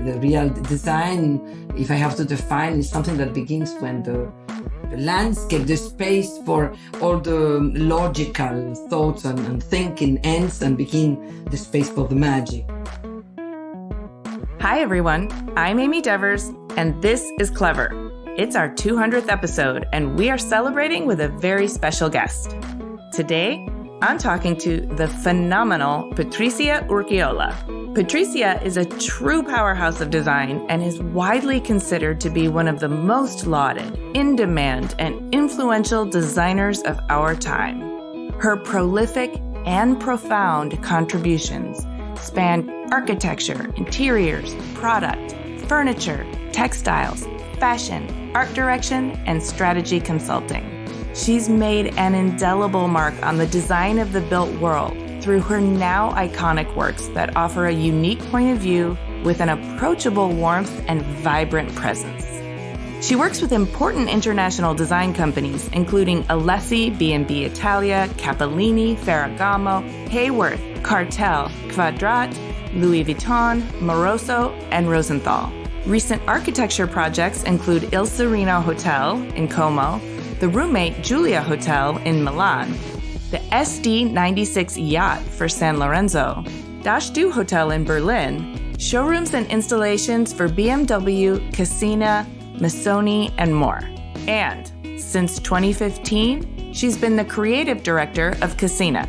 the real design, if I have to define, is something that begins when the landscape, the space for all the logical thoughts and thinking ends and begin the space for the magic. Hi, everyone. I'm Amy Devers, and this is Clever. It's our 200th episode, and we are celebrating with a very special guest. Today, I'm talking to the phenomenal Patricia Urquiola. Patricia is a true powerhouse of design and is widely considered to be one of the most lauded, in-demand, and influential designers of our time. Her prolific and profound contributions span architecture, interiors, product, furniture, textiles, fashion, art direction, and strategy consulting. She's made an indelible mark on the design of the built world through her now iconic works that offer a unique point of view with an approachable warmth and vibrant presence. She works with important international design companies, including Alessi, B&B Italia, Capellini, Ferragamo, Haworth, Cartel, Quadrat, Louis Vuitton, Moroso, and Rosenthal. Recent architecture projects include Il Sereno Hotel in Como, the Roommate Giulia Hotel in Milan, the SD96 Yacht for San Lorenzo, Das Du Hotel in Berlin, showrooms and installations for BMW, Cassina, Missoni, and more. And since 2015, she's been the creative director of Cassina.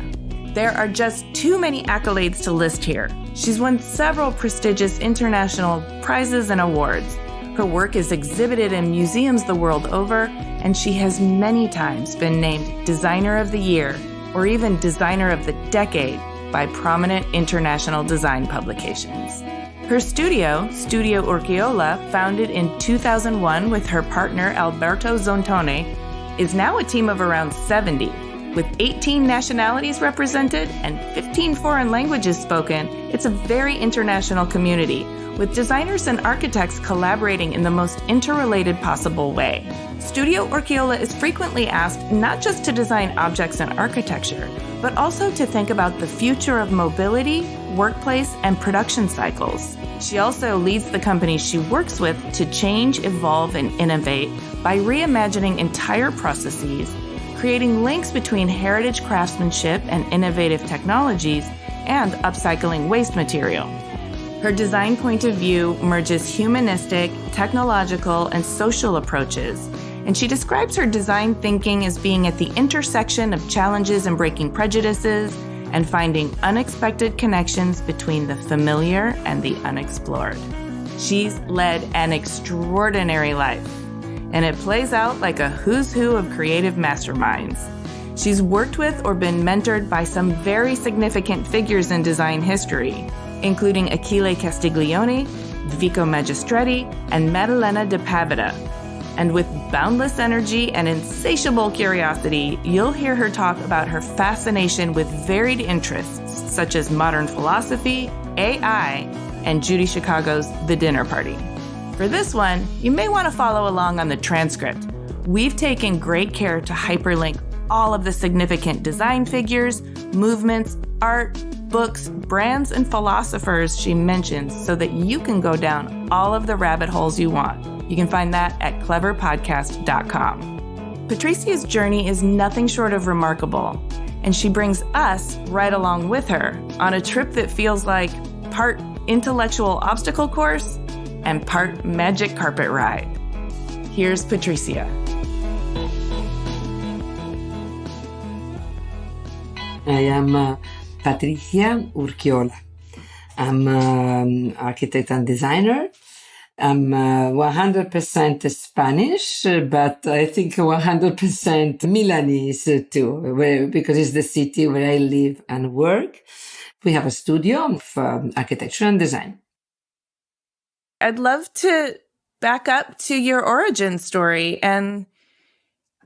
There are just too many accolades to list here. She's won several prestigious international prizes and awards. Her work is exhibited in museums the world over, and she has many times been named Designer of the Year or even Designer of the Decade by prominent international design publications. Her studio, Studio Urquiola, founded in 2001 with her partner Alberto Zontone, is now a team of around 70. With 18 nationalities represented and 15 foreign languages spoken, it's a very international community, with designers and architects collaborating in the most interrelated possible way. Studio Urquiola is frequently asked not just to design objects and architecture, but also to think about the future of mobility, workplace, and production cycles. She also leads the companies she works with to change, evolve, and innovate by reimagining entire processes, creating links between heritage craftsmanship and innovative technologies, and upcycling waste material. Her design point of view merges humanistic, technological, and social approaches, and she describes her design thinking as being at the intersection of challenges and breaking prejudices and finding unexpected connections between the familiar and the unexplored. She's led an extraordinary life, and it plays out like a who's who of creative masterminds. She's worked with or been mentored by some very significant figures in design history, including Achille Castiglione, Vico Magistretti, and Maddalena de Pavetta. And with boundless energy and insatiable curiosity, you'll hear her talk about her fascination with varied interests such as modern philosophy, AI, and Judy Chicago's The Dinner Party. For this one, you may want to follow along on the transcript. We've taken great care to hyperlink all of the significant design figures, movements, art, books, brands, and philosophers she mentions so that you can go down all of the rabbit holes you want. You can find that at cleverpodcast.com. Patricia's journey is nothing short of remarkable, and she brings us right along with her on a trip that feels like part intellectual obstacle course and part magic carpet ride. Here's Patricia. I am Patricia Urquiola. I'm an architect and designer. I'm 100% Spanish, but I think 100% Milanese too, because it's the city where I live and work. We have a studio of architecture and design. I'd love to back up to your origin story and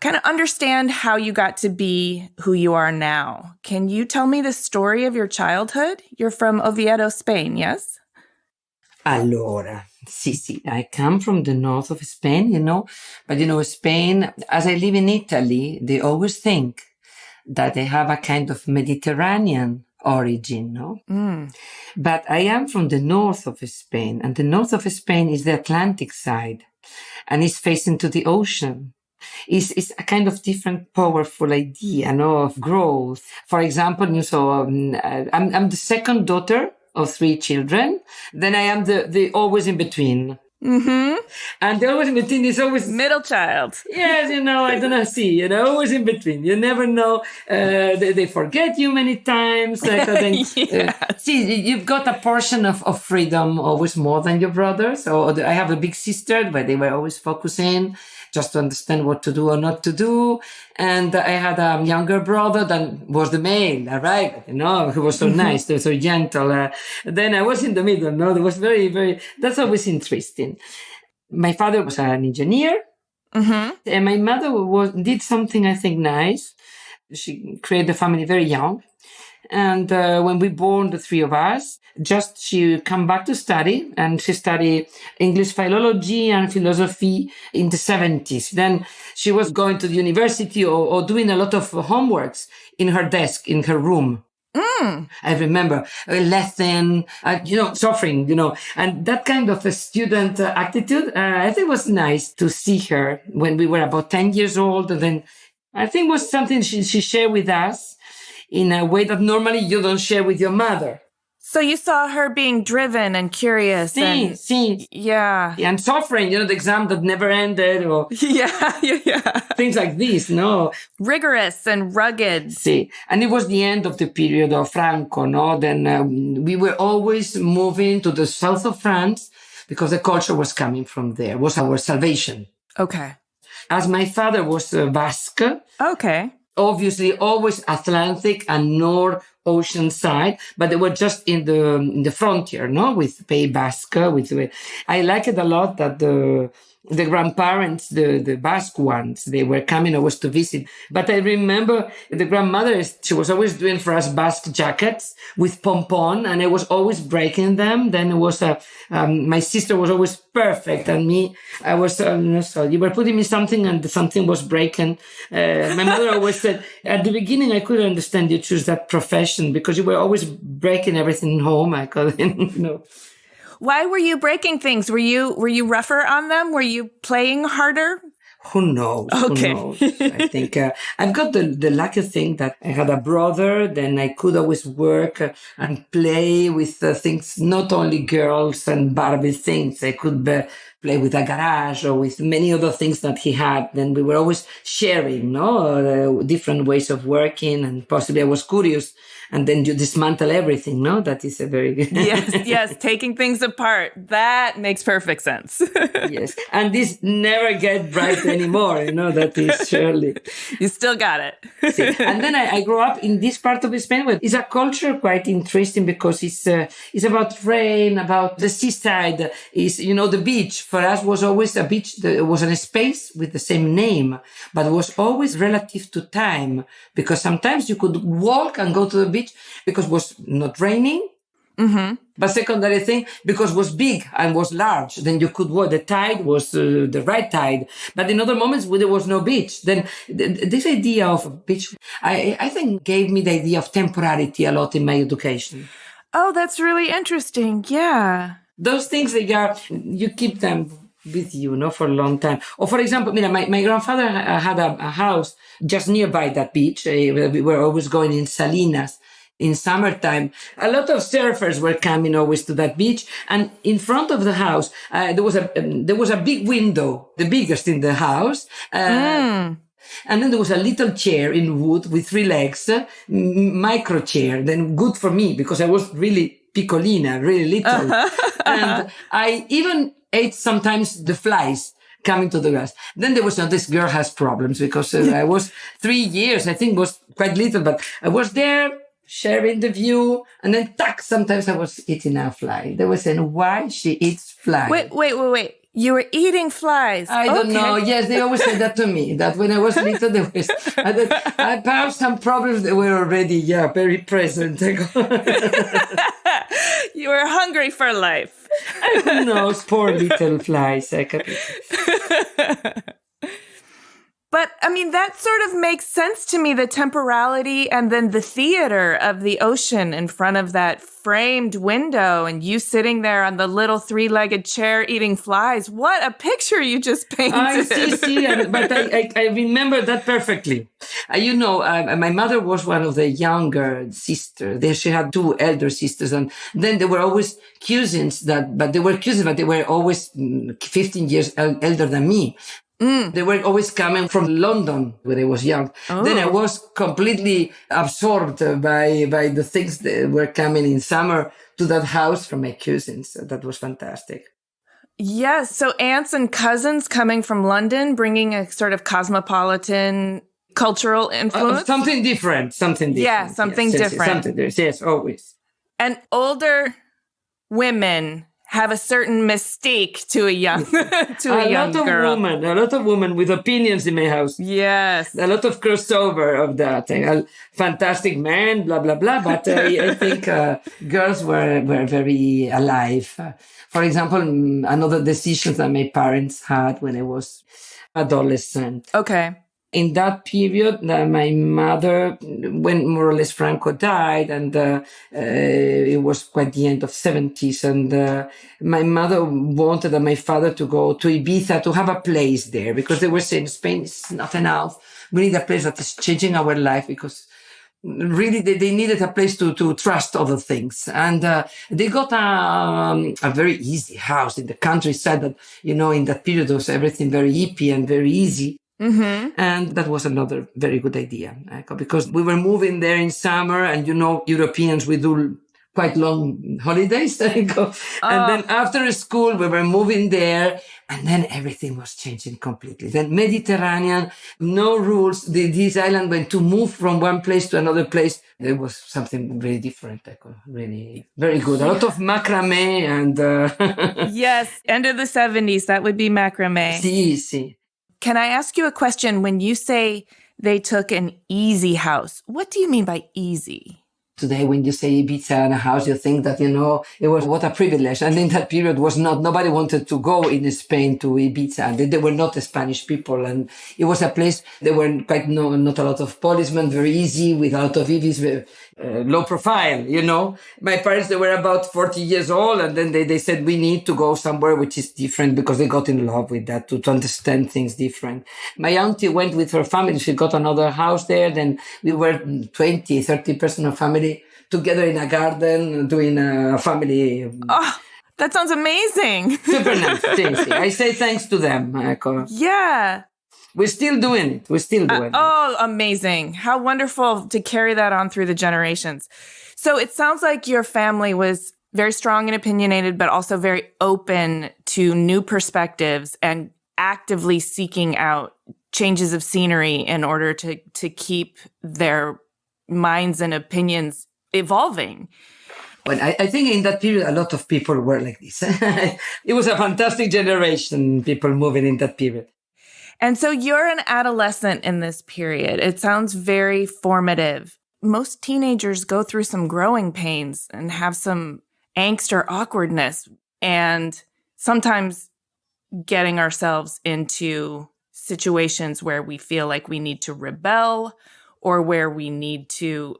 kind of understand how you got to be who you are now. Can you tell me the story of your childhood? You're from Oviedo, Spain, yes? Allora, sì, I come from the north of Spain, but Spain, as I live in Italy, they always think that they have a kind of Mediterranean origin, no? But I am from the north of Spain, and the north of Spain is the Atlantic side, and it's facing to the ocean. It's a kind of different, powerful idea, no, of growth. For example, I'm the second daughter of 3 children. Then I am the always in between. Mm-hmm. And the always in between is always middle child. Yes, I don't know, always in between. You never know. They forget you many times. You've got a portion of freedom always more than your brothers. I have a big sister, but they were always focusing just to understand what to do or not to do. And I had a younger brother that was the male, right? Who was so nice, so gentle. Then I was in the middle, no? That was very, very, that's always interesting. My father was an engineer. Mm-hmm. And my mother did something, I think, nice. She created a family very young. And when we born, the 3 of us, she come back to study, and she studied English philology and philosophy in the 70s. Then she was going to the university or doing a lot of homeworks in her desk, in her room. I remember a lesson, suffering, and that kind of a student attitude, I think was nice to see her when we were about 10 years old. And then I think was something she shared with us in a way that normally you don't share with your mother. So you saw her being driven and curious. Yeah. And suffering, the exam that never ended or yeah. things like this, no? Rigorous and rugged. And it was the end of the period of Franco, no? Then we were always moving to the south of France because the culture was coming from there, was our salvation. Okay. As my father was Basque. Okay. Obviously, always Atlantic and North Ocean side, but they were just in the frontier, no, with Pays Basque. I like it a lot that the grandparents, the Basque ones, they were coming always to visit. But I remember the grandmother, she was always doing for us Basque jackets with pompon, and I was always breaking them. Then it was my sister was always perfect, and me, I was so you were putting me something, and something was breaking. My mother always said at the beginning I couldn't understand you choose that profession because you were always breaking everything in home. I couldn't, Why were you breaking things? Were you rougher on them? Were you playing harder? Who knows? Okay. Who knows? I think I've got the lucky thing that I had a brother. Then I could always work and play with things, not only girls and Barbie things. I could play with a garage or with many other things that he had. Then we were always sharing, different ways of working, and possibly I was curious. And then you dismantle everything, no? That is a very good... Yes, taking things apart. That makes perfect sense. Yes. And this never get right anymore, that is surely... You still got it. And then I grew up in this part of Spain where it's a culture quite interesting because it's about rain, about the seaside, the beach. For us was always a beach, that was in a space with the same name, but it was always relative to time because sometimes you could walk and go to the beach because it was not raining. Mm-hmm. But secondary thing, because it was big and was large, then you could walk. The tide was the right tide. But in other moments where there was no beach, then this idea of beach, I think gave me the idea of temporality a lot in my education. Oh, that's really interesting. Yeah. Those things, you keep them with you, for a long time. Or for example, my grandfather had a house just nearby that beach. We were always going in Salinas. In summertime, a lot of surfers were coming always to that beach. And in front of the house, there was a big window, the biggest in the house. And then there was a little chair in wood with 3 legs, micro chair. Then good for me because I was really piccolina, really little. And I even ate sometimes the flies coming to the grass. Then there was, this girl has problems because I was 3 years, I think was quite little, but I was there sharing the view, and then sometimes I was eating a fly. They were saying, why she eats flies. Wait. You were eating flies. I don't know. Yes, they always said that to me, that when I was little, perhaps some problems, they were already, very present. You were hungry for life. Who knows? Poor little flies. But I mean, that sort of makes sense to me, the temporality and then the theater of the ocean in front of that framed window and you sitting there on the little three-legged chair eating flies. What a picture you just painted. I see, but I remember that perfectly. My mother was one of the younger sisters. She had two elder sisters, and then there were always cousins but they were always 15 years elder than me. They were always coming from London when I was young. Oh. Then I was completely absorbed by the things that were coming in summer to that house from my cousins. So that was fantastic. Yes. So aunts and cousins coming from London, bringing a sort of cosmopolitan cultural influence? Something different. Yeah, something different. Yes, always. And older women have a certain mystique to a young girl. A lot of women with opinions in my house. Yes. A lot of crossover of that. Fantastic men, blah, blah, blah. But I think girls were very alive. For example, another decision that my parents had when I was adolescent. Okay. In that period, my mother, when more or less Franco died, and it was quite the end of 70s, and my mother wanted my father to go to Ibiza to have a place there, because they were saying Spain is not enough. We need a place that is changing our life, because really they needed a place to trust other things. And they got a very easy house in the countryside that, in that period was everything very hippie and very easy. Mm-hmm. And that was another very good idea, because we were moving there in summer, and Europeans, we do quite long holidays. And then after school, we were moving there, and then everything was changing completely. Then Mediterranean, no rules. This island went to move from one place to another place. It was something really different, really very good. A lot of macrame and... Yes, end of the 70s, that would be macrame. Si. Can I ask you a question? When you say they took an easy house, what do you mean by easy? Today, when you say Ibiza and a house, you think that, it was what a privilege. And in that period nobody wanted to go in Spain to Ibiza. They were not Spanish people. And it was a place, there were not a lot of policemen, very easy, with a lot of EVs, low profile, My parents, they were about 40 years old. And then they said, we need to go somewhere which is different, because they got in love with that, to understand things different. My auntie went with her family. She got another house there. Then we were 20, 30 person of family together in a garden, doing a family. Oh, that sounds amazing. Super nice. I say thanks to them. Yeah. We're still doing it. Oh, amazing. How wonderful to carry that on through the generations. So it sounds like your family was very strong and opinionated, but also very open to new perspectives and actively seeking out changes of scenery in order to keep their minds and opinions evolving. Well, I think in that period, a lot of people were like this. It was a fantastic generation, people moving in that period. And so you're an adolescent in this period. It sounds very formative. Most teenagers go through some growing pains and have some angst or awkwardness, and sometimes getting ourselves into situations where we feel like we need to rebel, or where we need to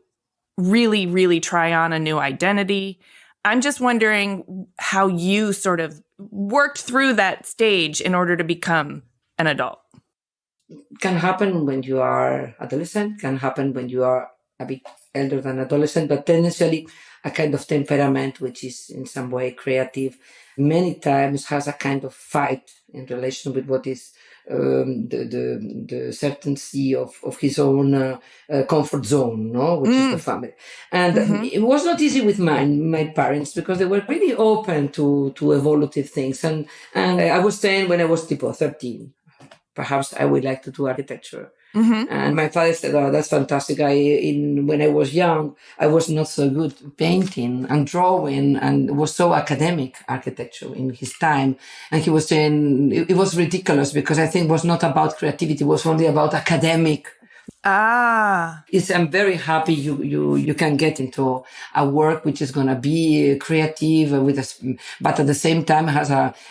really, really try on a new identity. I'm just wondering how you sort of worked through that stage in order to become an adult. Can happen when you are adolescent, can happen when you are a bit elder than adolescent, but tendency a kind of temperament which is in some way creative, many times has a kind of fight in relation with what is the certainty of his own comfort zone, which is the family. And it was not easy with my parents, because they were really open to evolutive things. And I was saying when I was 13, perhaps I would like to do architecture. And my father said, "Oh, that's fantastic. When I was young, I was not so good painting and drawing, and was so academic architecture in his time." And he was saying it was ridiculous, because I think it was not about creativity. It was only about academic Ah. I'm very happy you can get into a work which is going to be creative but at the same time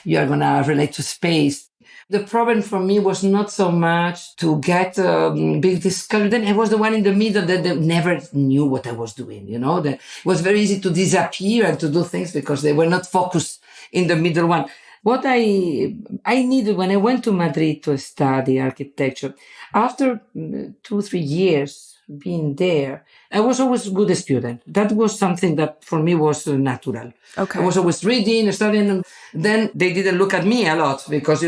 you are going to relate to space. The problem for me was not so much to get big discovery. Then I was the one in the middle that never knew what I was doing. That it was very easy to disappear and to do things because they were not focused in the middle one. What I needed when I went to Madrid to study architecture, after 2-3 years being there, I was always a good student. That was something that for me was natural. Okay. I was always reading, studying, and then they didn't look at me a lot because,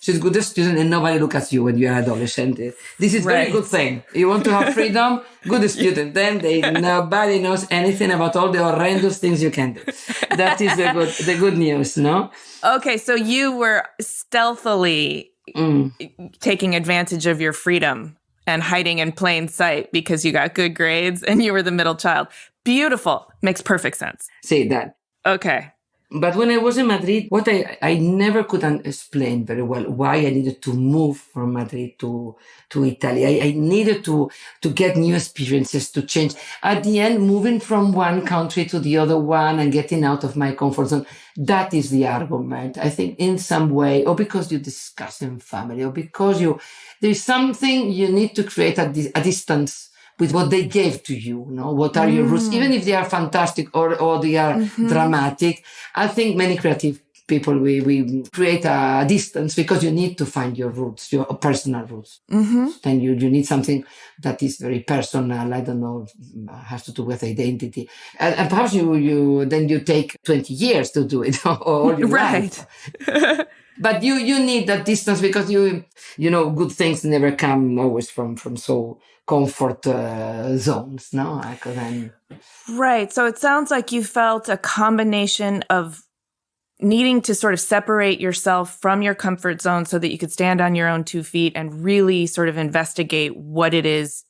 she's a good student and nobody looks at you when you're an adolescent. This is a very good thing. You want to have freedom, good student. Then nobody knows anything about all the horrendous things you can do. That is the good news, no? Okay, so you were stealthily taking advantage of your freedom and hiding in plain sight because you got good grades and you were the middle child. Beautiful. Makes perfect sense. Say that. Okay. But when I was in Madrid, what I never could explain very well why I needed to move from Madrid to Italy. I needed to get new experiences, to change. At the end, moving from one country to the other one and getting out of my comfort zone, that is the argument. I think in some way, or because you discuss in family, or because there's something you need to create a distance with what they gave to you, what are your roots, even if they are fantastic or they are dramatic. I think many creative people, we create a distance because you need to find your roots, your personal roots. Then you need something that is very personal. I don't know, has to do with identity. And perhaps you take 20 years to do it all your life. But you need that distance because good things never come always from so comfort zones, no? Right. So it sounds like you felt a combination of needing to sort of separate yourself from your comfort zone so that you could stand on your own 2 feet and really sort of investigate what it is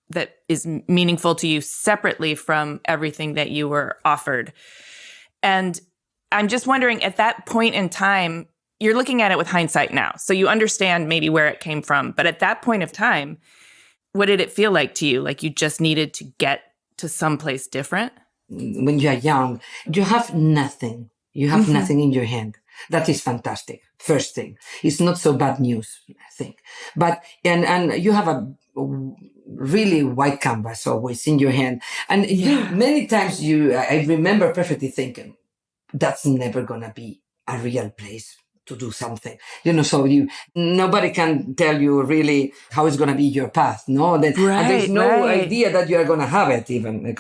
that is meaningful to you separately from everything that you were offered. And I'm just wondering, at that point in time, you're looking at it with hindsight now, so you understand maybe where it came from. But at that point of time, what did it feel like to you? Like you just needed to get to someplace different? When you are young, you have nothing. You have nothing in your hand. That is fantastic. First thing. It's not so bad news, I think. But, and you have a really white canvas always in your hand. And many times I remember perfectly thinking, that's never gonna be a real place to do something, so nobody can tell you really how it's going to be your path, no? And there's no idea that you are going to have it even.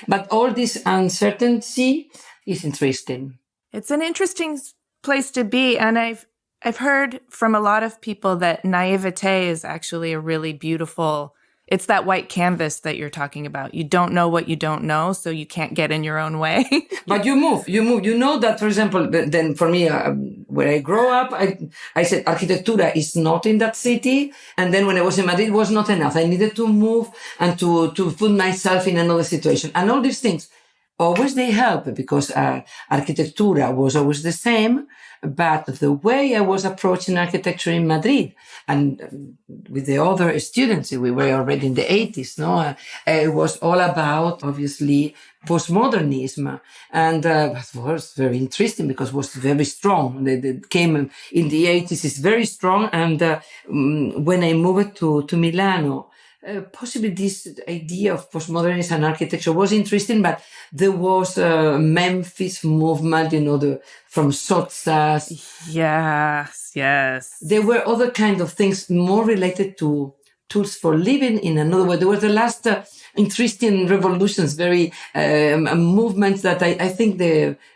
But all this uncertainty is interesting. It's an interesting place to be. And I've heard from a lot of people that naivete is actually a really beautiful, it's that white canvas that you're talking about. You don't know what you don't know, so you can't get in your own way. But you move. You know that, for example, then for me, where I grow up, I said architectura is not in that city. And then when I was in Madrid, it was not enough. I needed to move and to put myself in another situation. And all these things, always they help because architectura was always the same. But the way I was approaching architecture in Madrid and with the other students, we were already in the 80s, no? It was all about, obviously, postmodernism. And it was very interesting because it was very strong. They came in the 80s, it's very strong. And when I moved to Milano, possibly this idea of postmodernism and architecture was interesting, but there was a Memphis movement, from Sotsas. Yes. There were other kind of things more related to tools for living in another way. There were the last interesting revolutions, very movements that I think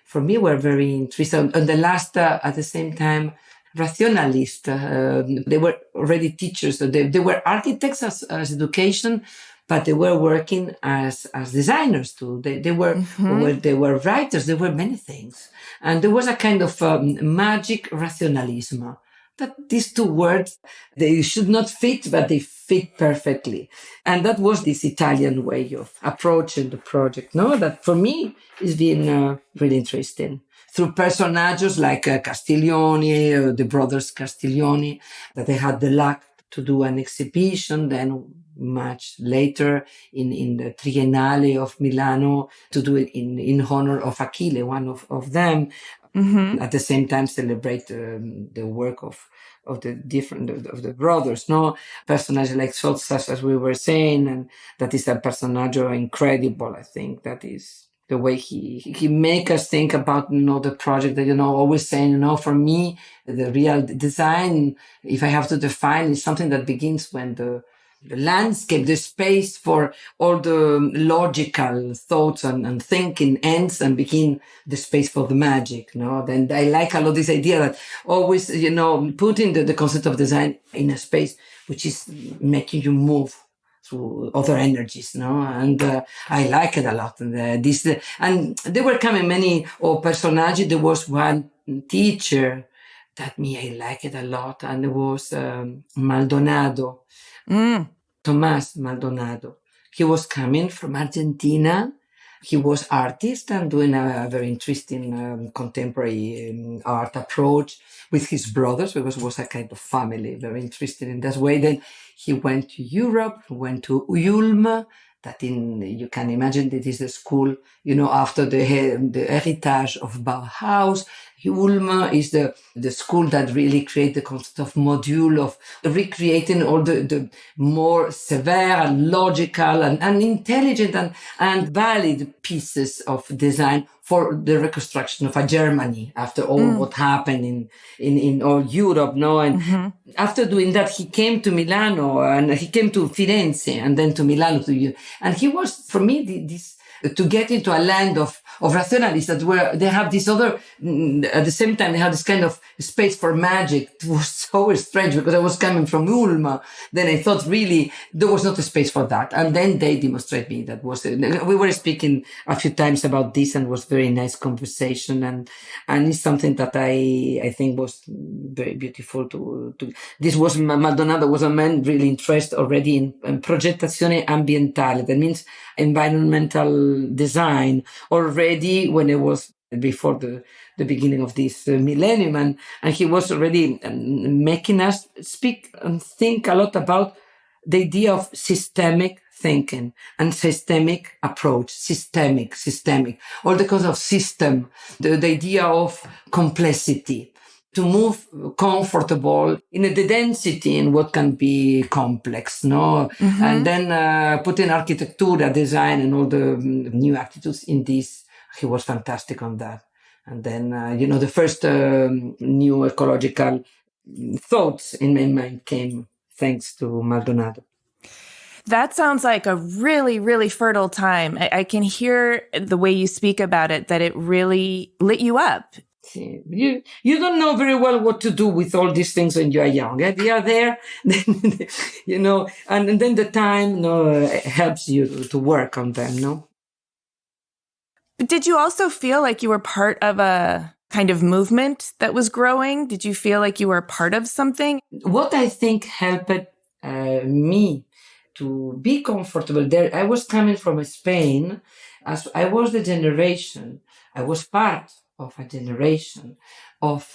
for me were very interesting. And the last, at the same time, rationalist. They were already teachers. So they were architects as education, but they were working as designers too. They were writers. There were many things. And there was a kind of magic rationalism. That these two words, they should not fit, but they fit perfectly. And that was this Italian way of approaching the project, no? That for me has been really interesting. Through personages like Castiglioni, the brothers Castiglioni, that they had the luck to do an exhibition, then much later in the Triennale of Milano to do it in honor of Achille, one of them. Mm-hmm. At the same time, celebrate the work of the brothers, no? Personage like Solsas, as we were saying, and that is a personage incredible. I think that is the way he make us think about, the project that, always saying, for me, the real design, if I have to define, is something that begins when the landscape, the space for all the logical thoughts and thinking ends and begin the space for the magic, no? Then I like a lot this idea that always, putting the concept of design in a space which is making you move through other energies, no? And I like it a lot. And and there were coming many personages. There was one teacher that I like it a lot, and it was Maldonado. Tomás Maldonado. He was coming from Argentina. He was artist and doing a very interesting contemporary art approach with his brothers, because it was a kind of family, very interested in that way. Then he went to Europe, went to Ulm, that you can imagine that is the school, after the heritage of Bauhaus. Ulm is the school that really created the concept of module, of recreating all the more severe and logical and intelligent and valid pieces of design for the reconstruction of a Germany after all what happened in all Europe, no? And after doing that, he came to Milano, and he came to Firenze, and then to Milano and he was, for me, this to get into a land of rationalists that they have this other, at the same time, they have this kind of space for magic. It was so strange because I was coming from Ulm. Then I thought really there was not a space for that. And then they demonstrate me we were speaking a few times about this, and it was very nice conversation. And it's something that I think was very beautiful this was, Maldonado was a man really interested already in progettazione ambientale. That means environmental design already when it was before the beginning of this millennium. And he was already making us speak and think a lot about the idea of systemic thinking and systemic approach, systemic, all the kinds of system, the idea of complexity, to move comfortable in the density in what can be complex, no? And then putting architecture, design, and all the new attitudes in this. He was fantastic on that. And then, the first new ecological thoughts in my mind came thanks to Maldonado. That sounds like a really, really fertile time. I can hear the way you speak about it, that it really lit you up. You don't know very well what to do with all these things when you are young. They are there, and then the time helps you to work on them, no? But did you also feel like you were part of a kind of movement that was growing? Did you feel like you were part of something? What I think helped me to be comfortable there, I was coming from Spain, as I was the generation, I was part of a generation of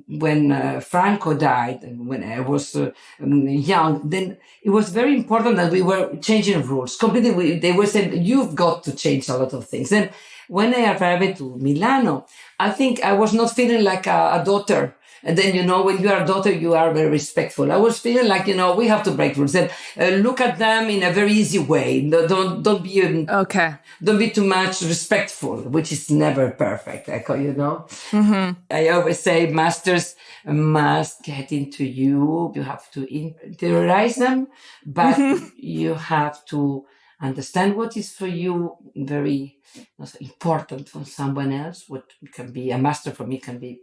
when Franco died, and when I was young, then it was very important that we were changing rules completely. They were saying, you've got to change a lot of things. Then when I arrived to Milano, I think I was not feeling like a daughter. And then, when you are a daughter, you are very respectful. I was feeling like, we have to break rules and look at them in a very easy way. Don't be okay. Don't be too much respectful, which is never perfect. I always say masters must get into you. You have to interiorize them, but you have to understand what is for you very important for someone else. What can be a master for me can be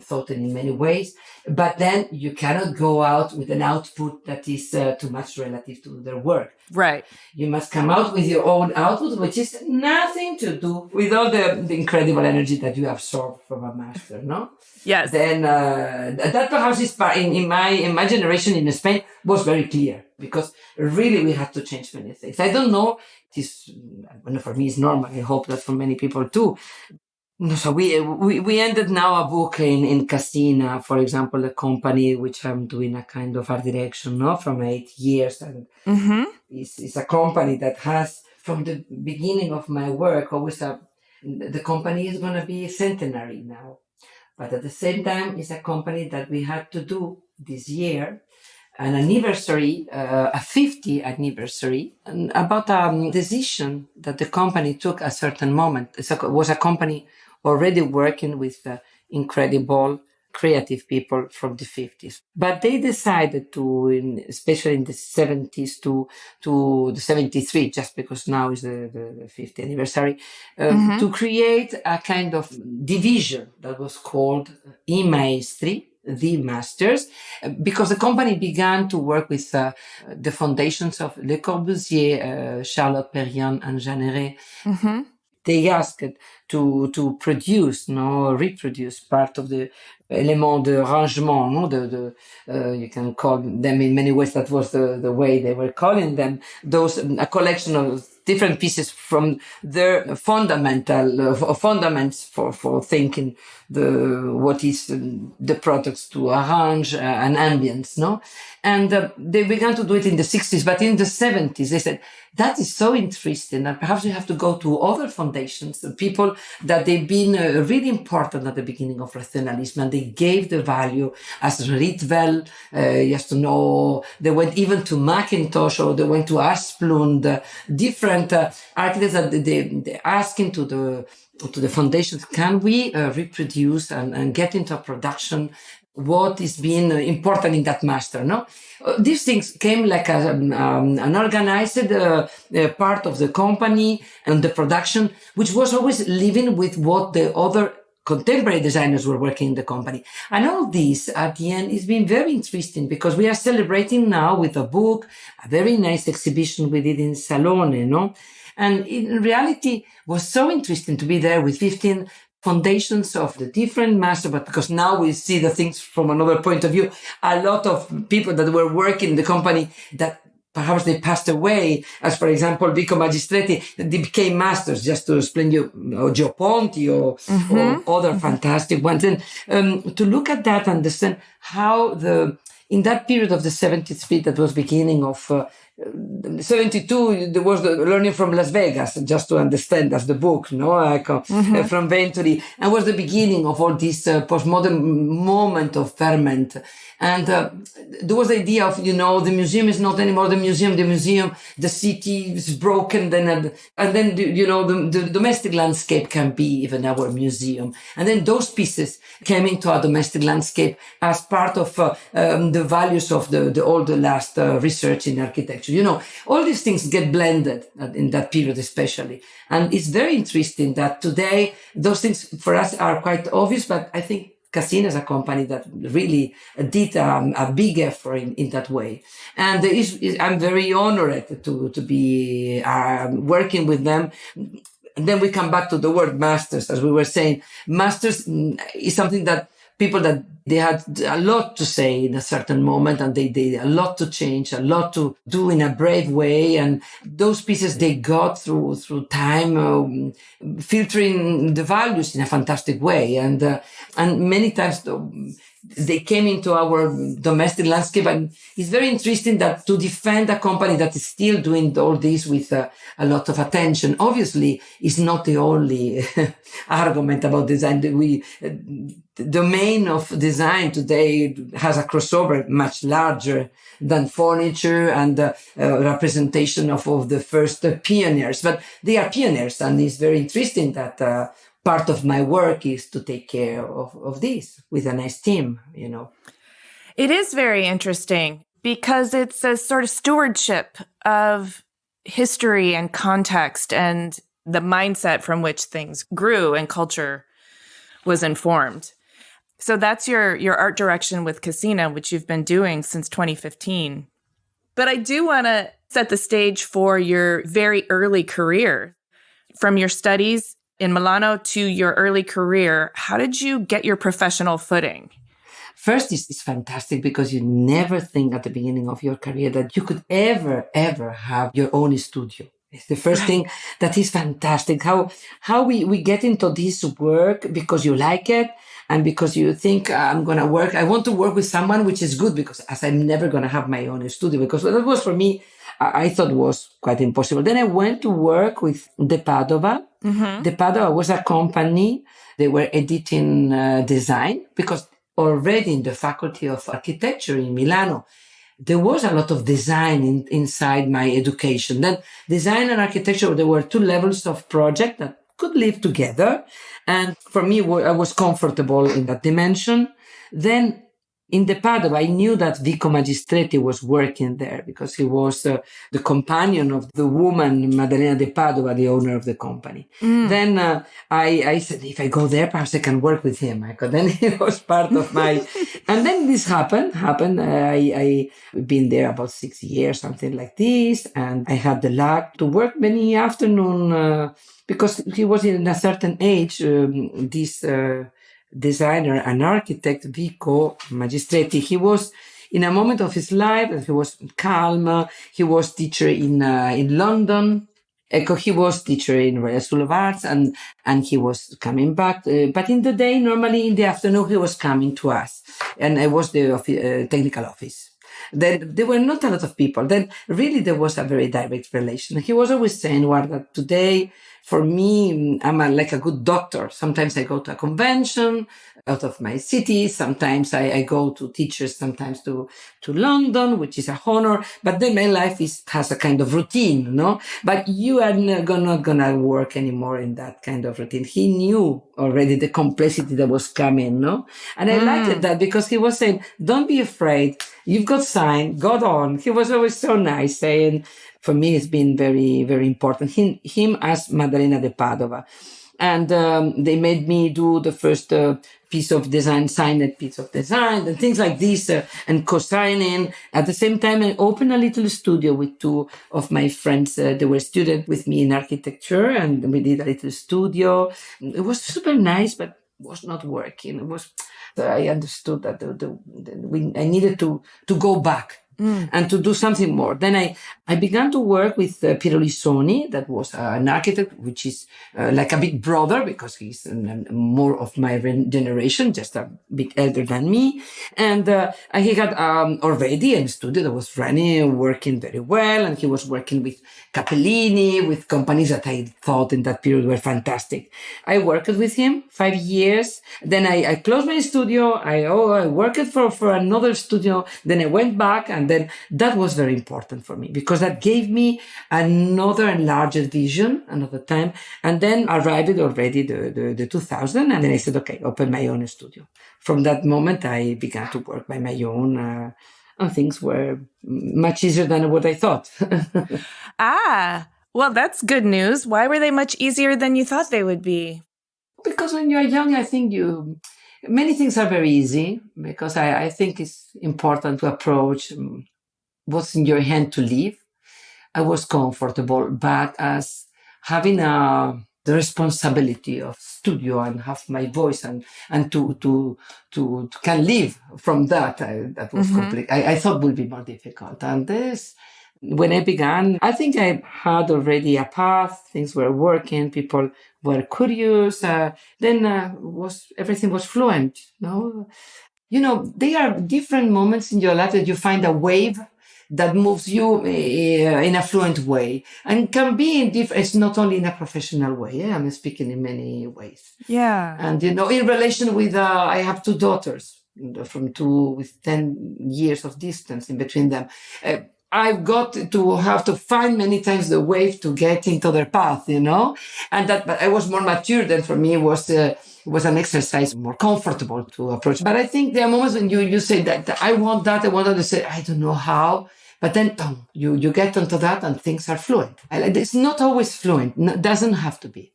thought in many ways, but then you cannot go out with an output that is too much relative to their work. Right. You must come out with your own output, which is nothing to do with all the incredible energy that you absorb from a master, no? Yes. Then that perhaps is in my generation in Spain was very clear, because really we had to change many things. I don't know. For me it's normal. I hope that for many people too. So we ended now a book in Cassina, for example, a company which I'm doing a kind of art direction, no, from 8 years, and it's a company that has from the beginning of my work always the company is going to be centenary now, but at the same time, it's a company that we had to do this year an anniversary, a 50th anniversary, about a decision that the company took at a certain moment. It was a company already working with incredible creative people from the 50s. But they decided to, especially in the 70s to the 73, just because now is the 50th anniversary, to create a kind of division that was called I Maestri, the masters, because the company began to work with the foundations of Le Corbusier, Charlotte Perriand, and Jeanneret. They asked to produce, reproduce part of the éléments de rangement, you can call them in many ways. That was the way they were calling them. A collection of different pieces from their fundaments for thinking what is the products to arrange an ambience, no? And they began to do it in the 60s, but in the 70s, they said, that is so interesting that perhaps we have to go to other foundations, people that they've been really important at the beginning of rationalism, and they gave the value as Rietveld, you have to know, they went even to Macintosh, or they went to Asplund, different architects that they asking to the foundations, can we reproduce and get into production what is being important in that master, no? These things came like an organized part of the company and the production, which was always living with what the other contemporary designers were working in the company. And all this, at the end, has been very interesting because we are celebrating now with a book, a very nice exhibition we did in Salone, no? And in reality, was so interesting to be there with 15 foundations of the different masters, but because now we see the things from another point of view, a lot of people that were working in the company that perhaps they passed away, as for example, Vico Magistretti, they became masters, just to explain you, or Gio Ponti or other fantastic ones. And to look at that, understand how in that period of the 73, that was beginning of 72, there was the learning from Las Vegas, just to understand, that's the book, no? From Venturi, and was the beginning of all this postmodern moment of ferment. And there was the idea of, the museum is not anymore the museum, the city is broken, and then, the domestic landscape can be even our museum. And then those pieces came into our domestic landscape as part of the values of all the last research in architecture. All these things get blended in that period especially. And it's very interesting that today those things for us are quite obvious, but I think Cassina is a company that really did a big effort in that way. And I'm very honored to be working with them. And then we come back to the word masters, as we were saying. Masters is something that people that they had a lot to say in a certain moment, and they did a lot to change, a lot to do in a brave way. And those pieces they got through time, filtering the values in a fantastic way. And many times they came into our domestic landscape, and it's very interesting that to defend a company that is still doing all this with a lot of attention, obviously is not the only argument about design. The domain of design today has a crossover much larger than furniture and representation of the first pioneers, but they are pioneers, and it's very interesting that part of my work is to take care of this with a nice team, It is very interesting because it's a sort of stewardship of history and context and the mindset from which things grew and culture was informed. So that's your art direction with Cassina, which you've been doing since 2015. But I do want to set the stage for your very early career. From your studies in Milano to your early career, how did you get your professional footing? First, it's fantastic because you never think at the beginning of your career that you could ever have your own studio. It's the first thing that is fantastic. How we get into this work because you like it and because you think I want to work with someone which is good because as I'm never going to have my own studio because that was for me, I thought was quite impossible. Then I went to work with De Padova. Mm-hmm. De Padova was a company. They were editing design because already in the Faculty of Architecture in Milano, there was a lot of design inside my education. Then design and architecture, there were two levels of project that could live together. And for me, I was comfortable in that dimension. Then in De Padova, I knew that Vico Magistretti was working there because he was the companion of the woman, Maddalena De Padova, the owner of the company. Then I said, if I go there, perhaps I can work with him. Then he was part of my... And then this happened. I've been there about 6 years, something like this. And I had the luck to work many afternoon because he was in a certain age, this... designer and architect Vico Magistretti. He was in a moment of his life that he was calm. He was teacher in London. He was teacher in Royal School of Arts and he was coming back. But in the day, normally in the afternoon, he was coming to us and I was the technical office. Then there were not a lot of people. Then really there was a very direct relation. He was always saying, that today, for me, I'm like a good doctor. Sometimes I go to a convention out of my city. Sometimes I go to teachers, sometimes to London, which is a honor. But then my life has a kind of routine, no? But you are not gonna work anymore in that kind of routine. He knew already the complexity that was coming, no? And I liked that because he was saying, don't be afraid. You've got sign, go on. He was always so nice saying, for me, it's been very, very important. Him as Maddalena De Padova. And they made me do the first piece of design, signed piece of design and things like this and co-signing. At the same time, I opened a little studio with two of my friends. They were students with me in architecture and we did a little studio. It was super nice, but was not working. I understood that I needed to go back. And to do something more. Then I began to work with Piero Lissoni, that was an architect, which is like a big brother because he's more of my generation, just a bit elder than me. And he had already a studio that was running, working very well. And he was working with Capellini, with companies that I thought in that period were fantastic. I worked with him 5 years. Then I closed my studio. I worked for another studio. Then I went back and then that was very important for me because that gave me another and larger vision, another time. And then arrived already the 2000. And then I said, okay, open my own studio. From that moment, I began to work by my own, and things were much easier than what I thought. Well, that's good news. Why were they much easier than you thought they would be? Because when you're young, I think many things are very easy because I think it's important to approach what's in your hand to live. I was comfortable, but as having the responsibility of studio and have my voice and to can live from that, that was complete. I thought would be more difficult. And this, when I began, I think I had already a path. Things were working. People were curious. Then everything was fluent. No, there are different moments in your life that you find a wave that moves you in a fluent way and can be in different. It's not only in a professional way. Yeah? I'm speaking in many ways. Yeah. And in relation with, I have two daughters with 10 years of distance in between them. I've got to have to find many times the wave to get into their path, and but I was more mature than for me was an exercise more comfortable to approach. But I think there are moments when you say that I want that, to say, I don't know how, but then you get onto that and things are fluent. It's not always fluent. It doesn't have to be.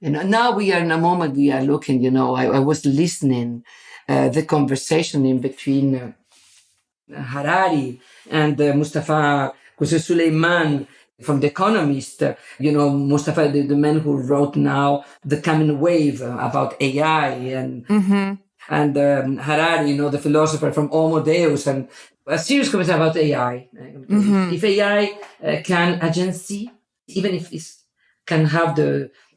Now we are in a moment we are looking, I was listening, the conversation in between, Harari and Mustafa Suleiman from The Economist, Mustafa, the man who wrote now The Coming Wave about AI and Harari, the philosopher from Homo Deus, and a serious conversation about AI. If AI can agency, even if it can have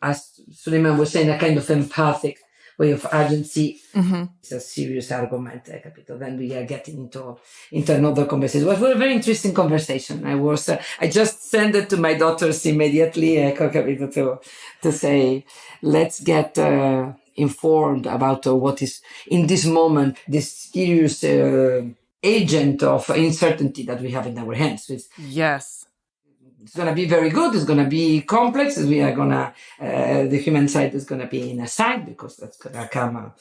as Suleiman was saying, a kind of empathic way of agency. It's a serious argument, capito? Then we are getting into another conversation. It was a very interesting conversation. I just sent it to my daughters immediately, capito, to say, let's get informed about what is in this moment, this serious agent of uncertainty that we have in our hands. Yes. It's going to be very good. It's going to be complex. We are going to, the human side is going to be in a side, because that's going to come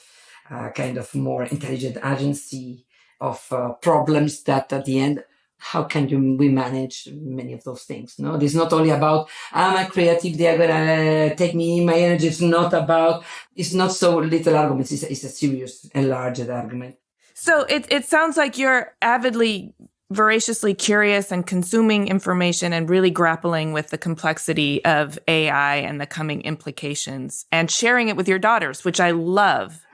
a kind of more intelligent agency of problems that at the end, how can we manage many of those things? No, it's not only about, I'm a creative, they are going to take me my energy. It's not so little arguments. It's a serious, enlarged argument. So it sounds like you're avidly, voraciously curious and consuming information and really grappling with the complexity of AI and the coming implications and sharing it with your daughters, which I love.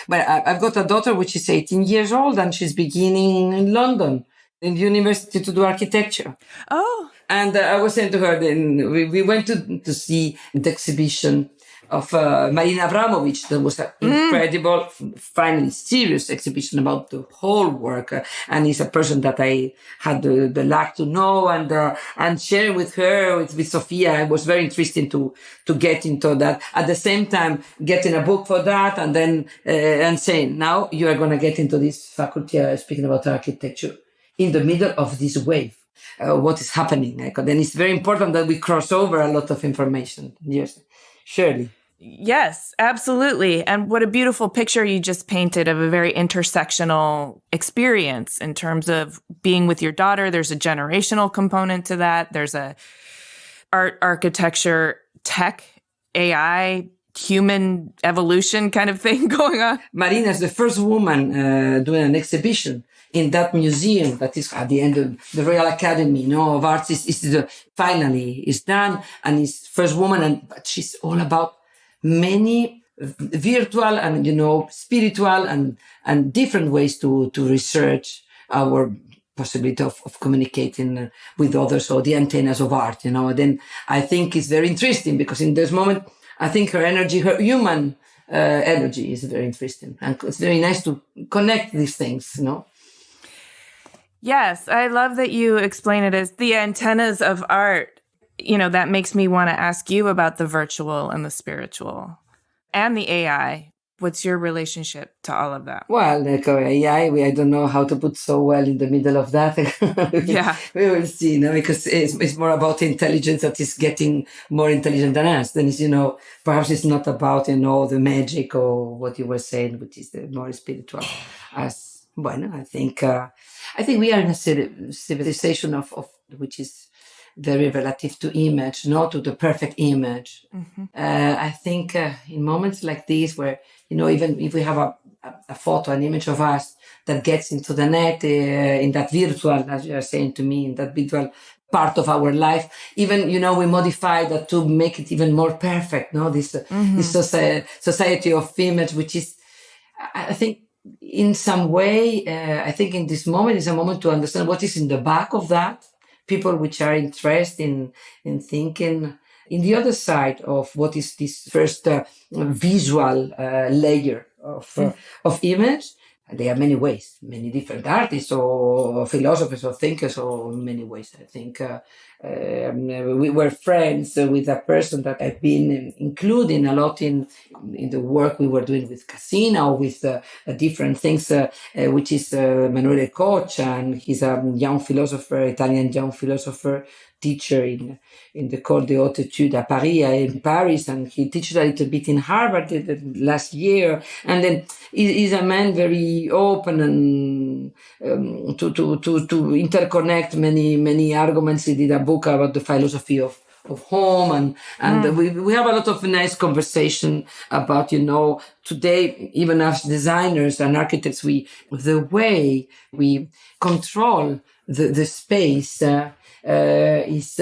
But I've got a daughter which is 18 years old, and she's beginning in London in the university to do architecture. Oh. And I was saying to her, then we went to see the exhibition of Marina Abramovic. That was an incredible, finally serious exhibition about the whole work. And he's a person that I had the luck to know, and sharing with her, with Sophia. It was very interesting to get into that. At the same time, getting a book for that, and then, and saying, now you are going to get into this faculty, speaking about architecture, in the middle of this wave. What is happening? Then it's very important that we cross over a lot of information. Yes, surely. Yes, absolutely. And what a beautiful picture you just painted of a very intersectional experience in terms of being with your daughter. There's a generational component to that. There's a art, architecture, tech, AI, human evolution kind of thing going on. Marina is the first woman doing an exhibition in that museum that is at the end of the Royal Academy, of Arts. Finally is done, and is first woman, but she's all about many virtual and, spiritual and different ways to research our possibility of communicating with others, or the antennas of art, Then I think it's very interesting, because in this moment, I think her energy, her human energy is very interesting. And it's very nice to connect these things, Yes, I love that you explain it as the antennas of art. That makes me want to ask you about the virtual and the spiritual and the AI. What's your relationship to all of that? Well, AI, I don't know how to put so well in the middle of that. Yeah. We will see, because it's more about intelligence that is getting more intelligent than us. Then perhaps it's not about, the magic or what you were saying, which is the more spiritual. I think we are in a civilization of which is very relative to image, not to the perfect image. I think in moments like this, where, even if we have a photo, an image of us that gets into the net, in that virtual, as you are saying to me, in that virtual part of our life, even, we modify that to make it even more perfect, this society of image, which is, I think, in some way, I think in this moment is a moment to understand what is in the back of that. People which are interested in thinking in the other side of what is this first visual layer of image. There are many ways, many different artists or philosophers or thinkers, or many ways. I think we were friends with a person that I've been including a lot in the work we were doing with Cassina, or with different things, which is Emanuele Coccia, and he's a young philosopher, Italian young philosopher, teacher in the École des Hautes Études à Paris, in Paris, and he teaches a little bit in Harvard last year. And then he's a man very open and to interconnect many arguments. He did a book about the philosophy of home, and we have a lot of nice conversation about, today, even as designers and architects, the way we control the space is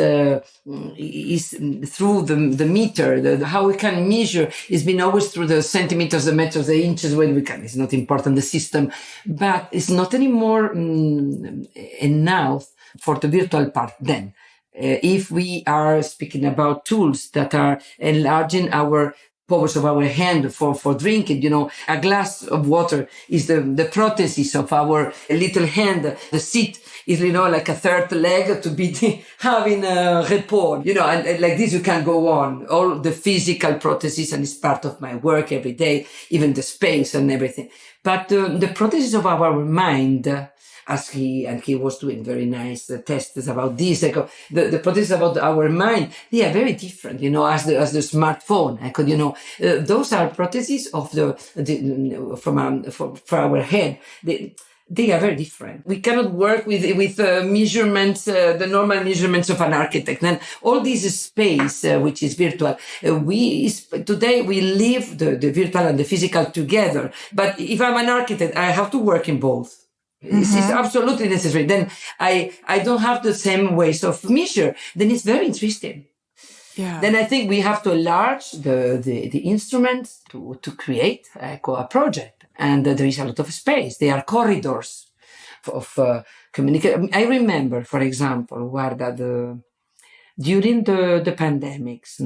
through the meter. How we can measure is been always through the centimeters, the meters, the inches, when we can. It's not important, the system, but it's not anymore enough for the virtual part. Then if we are speaking about tools that are enlarging our powers of our hand for drinking, a glass of water is the prosthesis of our little hand. The seat is, like a third leg to be having a report, and like this you can go on. All the physical prosthesis, and it's part of my work every day, even the space and everything. But the prosthesis of our mind, he was doing very nice tests about this. The prosthesis about our mind, they are very different, as the smartphone. Those are prostheses of for our head. They are very different. We cannot work with measurements, the normal measurements of an architect. And all this space, which is virtual, today we live the virtual and the physical together. But if I'm an architect, I have to work in both. It's absolutely necessary. Then I don't have the same ways of measure. Then it's very interesting. Yeah. Then I think we have to enlarge the instruments to create a project. And there is a lot of space. There are corridors of communication. I remember, for example, Guarda, during the pandemics,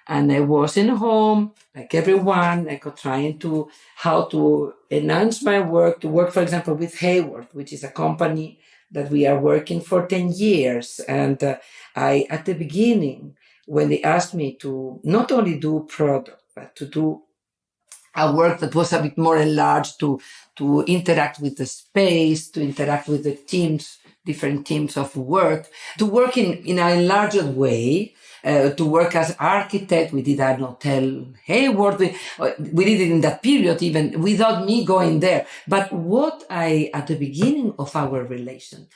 and I was in home, like everyone, trying how to enhance my work, to work, for example, with Hayward, which is a company that we are working for 10 years. And at the beginning, when they asked me to not only do product, but to do a work that was a bit more enlarged, to interact with the space, to interact with the teams, different teams of work, to work in a enlarged way, to work as architect. We did an hotel Hayward. We did it in that period, even without me going there. But at the beginning of our relation,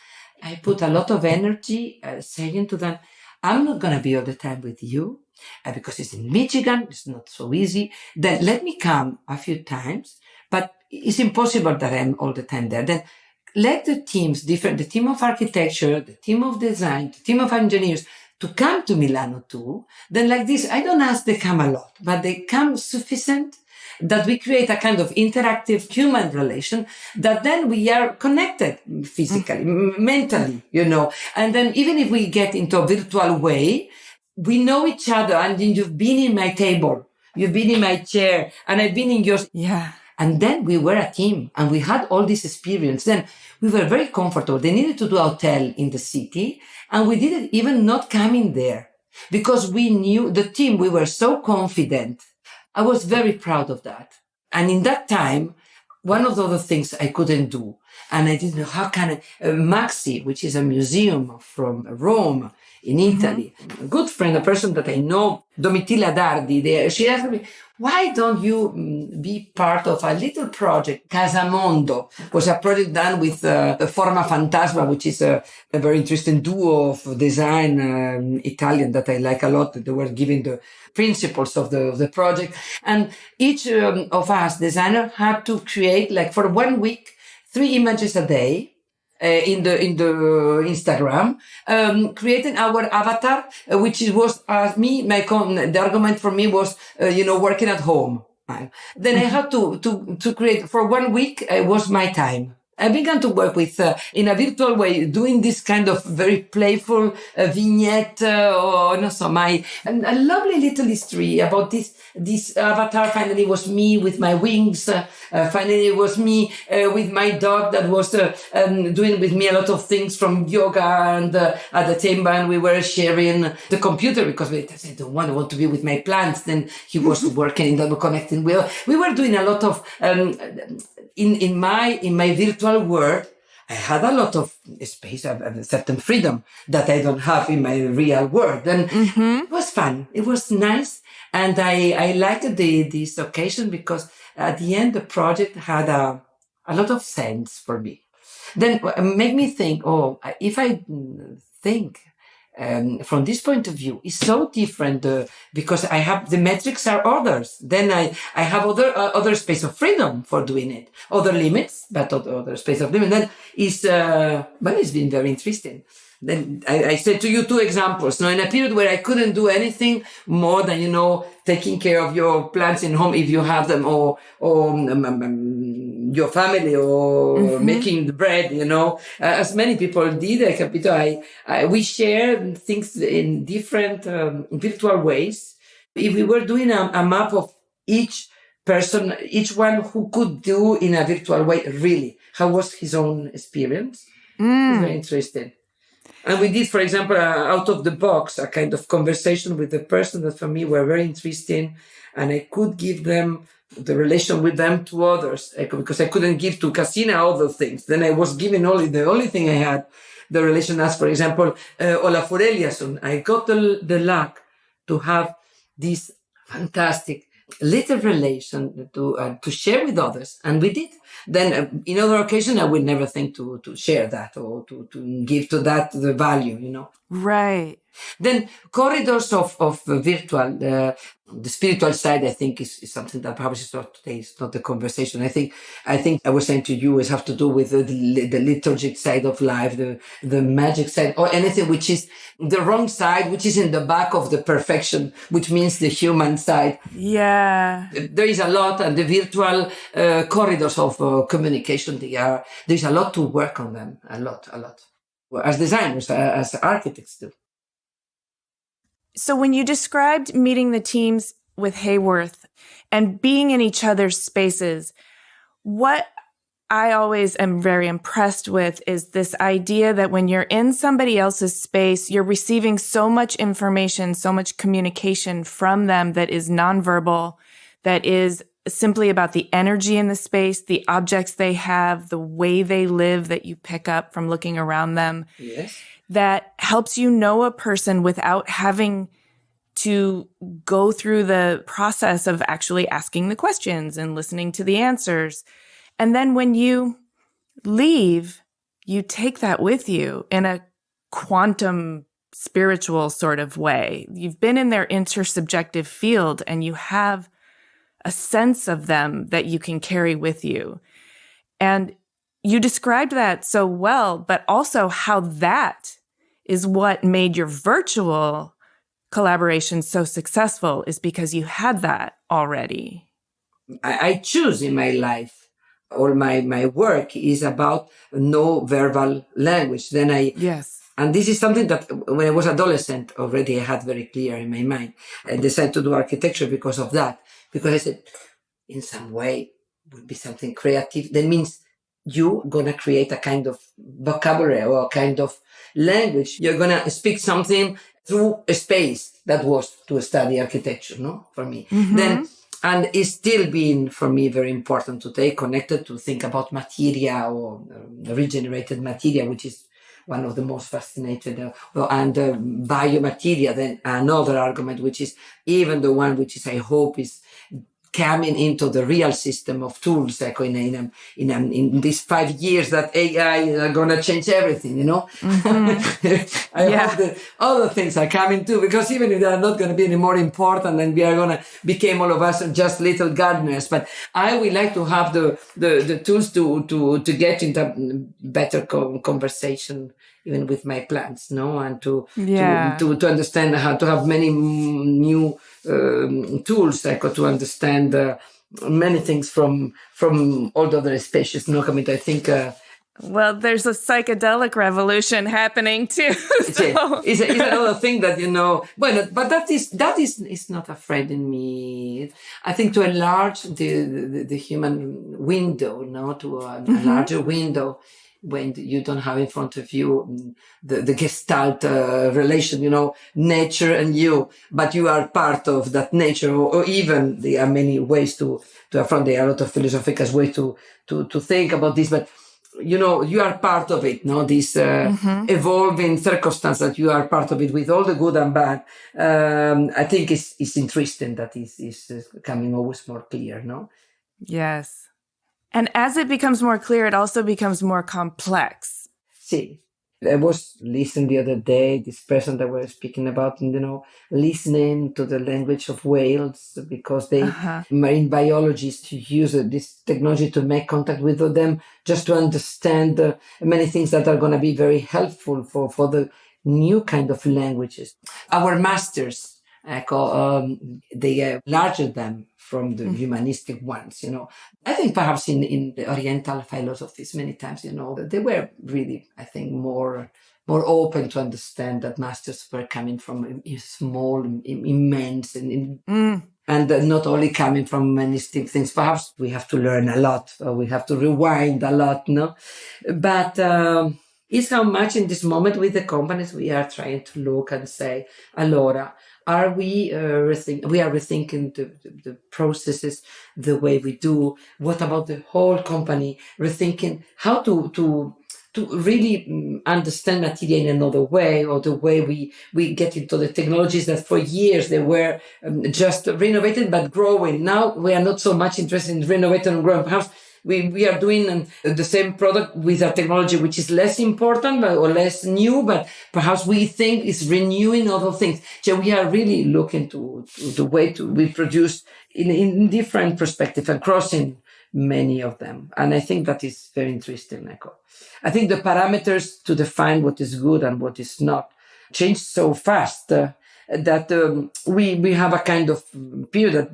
I put a lot of energy saying to them, I'm not going to be all the time with you. Because it's in Michigan, it's not so easy. Then let me come a few times, but it's impossible that I'm all the time there. Then let the teams, the team of architecture, the team of design, the team of engineers, to come to Milano too. Then like this, I don't ask they come a lot, but they come sufficient that we create a kind of interactive human relation that then we are connected physically, mentally, And then even if we get into a virtual way, we know each other, and then you've been in my table, you've been in my chair, and I've been in yours. Yeah. And then we were a team, and we had all this experience. Then we were very comfortable. They needed to do a hotel in the city, and we didn't even not coming there because we knew the team. We were so confident. I was very proud of that. And in that time, one of the other things I couldn't do, and I didn't know how can Maxi, which is a museum from Rome, in Italy, a good friend, a person that I know, Domitilla Dardi, she asked me, why don't you be part of a little project? Casamondo was a project done with Forma Fantasma, which is a very interesting duo of design, Italian, that I like a lot. They were giving the principles of the project. And each of us designer had to create, for 1 week, 3 images a day. In the Instagram, creating our avatar, which was me. The argument for me was, working at home. Then I had to create for 1 week. It was my time. I began to work with, in a virtual way, doing this kind of very playful vignette, a lovely little history about this avatar. Finally was me with my wings. Finally it was me, with my dog that was, doing with me a lot of things from yoga. And, at the same time we were sharing the computer because I don't want to be with my plants. Then he was working in connecting. We were doing a lot of, in my virtual world, I had a lot of space, a certain freedom that I don't have in my real world. And it was fun. It was nice. And I liked this occasion because at the end, the project had a lot of sense for me. Then make me think, if I think, from this point of view, is so different because I have the metrics are others. Then I have other space of freedom for doing it, other limits, but other space of limit. Then it's been very interesting. Then I said to you 2 examples. Now, in a period where I couldn't do anything more than taking care of your plants in home if you have them, or your family or making the bread, as many people did. We share things in different virtual ways. If we were doing a map of each person, each one who could do in a virtual way, really, how was his own experience? It's very interesting. And we did, for example, out of the box, a kind of conversation with the person that for me were very interesting. And I could give them the relation with them to others because I couldn't give to Cassina all those things. Then I was giving the only thing I had, the relation as, for example, Olaf Aureliusson. I got the luck to have this fantastic little relation to share with others. And we did. Then in other occasions, I would never think to share that or to give to that the value, Right. Then corridors of virtual, the spiritual side, I think is something that perhaps is not today. It's not the conversation. I think I was saying to you, it has to do with the liturgic side of life, the magic side, or anything which is the wrong side, which is in the back of the perfection, which means the human side. Yeah. There is a lot, and the virtual corridors of communication, there's a lot to work on them, a lot. As designers, as architects do. So when you described meeting the teams with Hayworth and being in each other's spaces, what I always am very impressed with is this idea that when you're in somebody else's space, you're receiving so much information, so much communication from them that is nonverbal, that is simply about the energy in the space, the objects they have, the way they live that you pick up from looking around them. Yes. That helps you know a person without having to go through the process of actually asking the questions and listening to the answers. And then when you leave, you take that with you in a quantum spiritual sort of way. You've been in their intersubjective field and you have a sense of them that you can carry with you. And you described that so well, but also how that is what made your virtual collaboration so successful is because you had that already. I choose in my life, all my work is about no verbal language. Yes. And this is something that when I was adolescent already I had very clear in my mind. I decided to do architecture because of that. Because I said, in some way, would be something creative. That means you're going to create a kind of vocabulary or a kind of language. You're going to speak something through a space. That was to study architecture, no? For me. And it's still been, for me, very important to stay connected to think about materia or regenerated materia, which is one of the most fascinated, and biomateria. Then another argument, which is even the one which is, I hope, is coming into the real system of tools, like in these 5 years that AI is going to change everything, I hope that other things are coming too, because even if they are not going to be any more important and we are going to become all of us just little gardeners, but I would like to have the tools to get into better conversation even with my plants, and to understand how to have many new tools, to understand many things from all the other species. I think. Well, there's a psychedelic revolution happening too. So. It's another thing that but that is not afraid in me. I think to enlarge the human window, to a larger window. When you don't have in front of you the Gestalt relation, nature and you, but you are part of that nature, or even there are many ways to affront. There are a lot of philosophical ways to think about this, but you are part of it. This evolving circumstance that you are part of it with all the good and bad. I think it's interesting that is becoming always more clear. Yes. And as it becomes more clear, it also becomes more complex. See, I was listening the other day, this person that we're speaking about, listening to the language of whales, because they, marine biologists, use this technology to make contact with them, just to understand many things that are going to be very helpful for the new kind of languages. Our masters They larger them from the humanistic ones, I think perhaps in the Oriental philosophies, many times, they were really, I think, more open to understand that masters were coming from small, immense, and not only coming from humanistic things. Perhaps we have to learn a lot, or we have to rewind a lot, no? But it's how much in this moment with the companies we are trying to look and say, allora, are we rethinking the processes, the way we do? What about the whole company? Rethinking how to really understand material in another way, or the way we get into the technologies that for years they were just renovated but growing. Now we are not so much interested in renovating and growing. Perhaps we are doing the same product with a technology which is less important or less new, but perhaps we think is renewing other things. So we are really looking to the way we produce in different perspectives and crossing many of them. And I think that is very interesting, Echo. I think the parameters to define what is good and what is not change so fast that we have a kind of period that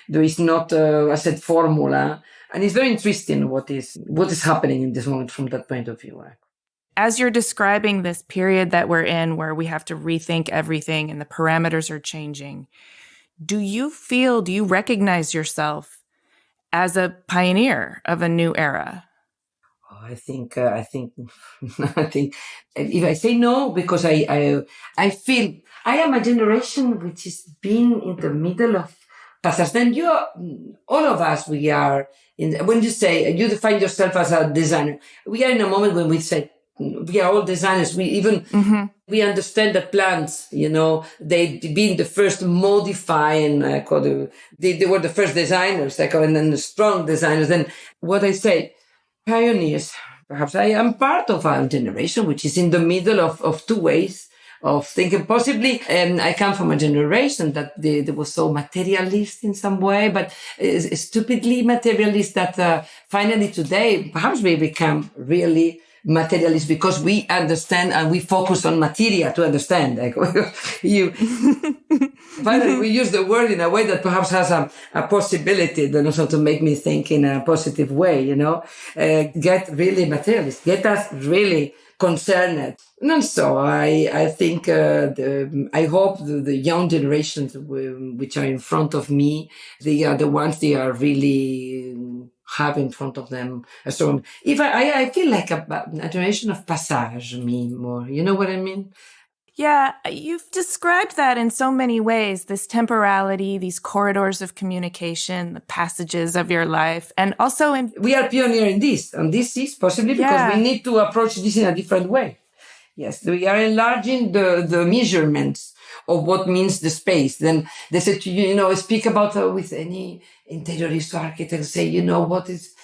there is not a set formula. And it's very interesting what is happening in this moment from that point of view. As you're describing this period that we're in, where we have to rethink everything and the parameters are changing, do you recognize yourself as a pioneer of a new era? I think if I say no, because I feel I am a generation which has been in the middle of passage. Then all of us, we are when you say you define yourself as a designer, we are in a moment when we say we are all designers. We even we understand that plants, they being the first modifying, they were the first designers, and then the strong designers. Then what I say, pioneers. Perhaps I am part of a generation which is in the middle of two ways of thinking. Possibly, I come from a generation that they was so materialist in some way, but stupidly materialist that finally today, perhaps we become really materialist because we understand and we focus on material to understand. Finally, we use the word in a way that perhaps has a possibility, also to make me think in a positive way, get really materialist, get us really concerned. And so I think, I hope the young generations which are in front of me, they are the ones they are really have in front of them. So if I feel like a generation of passage, me more, you know what I mean? Yeah, you've described that in so many ways, this temporality, these corridors of communication, the passages of your life, and also we are pioneer in this, and this is possibly because we need to approach this in a different way. Yes, we are enlarging the measurements of what means the space. Then they said to you, speak about with any interiorist architect, say, what is,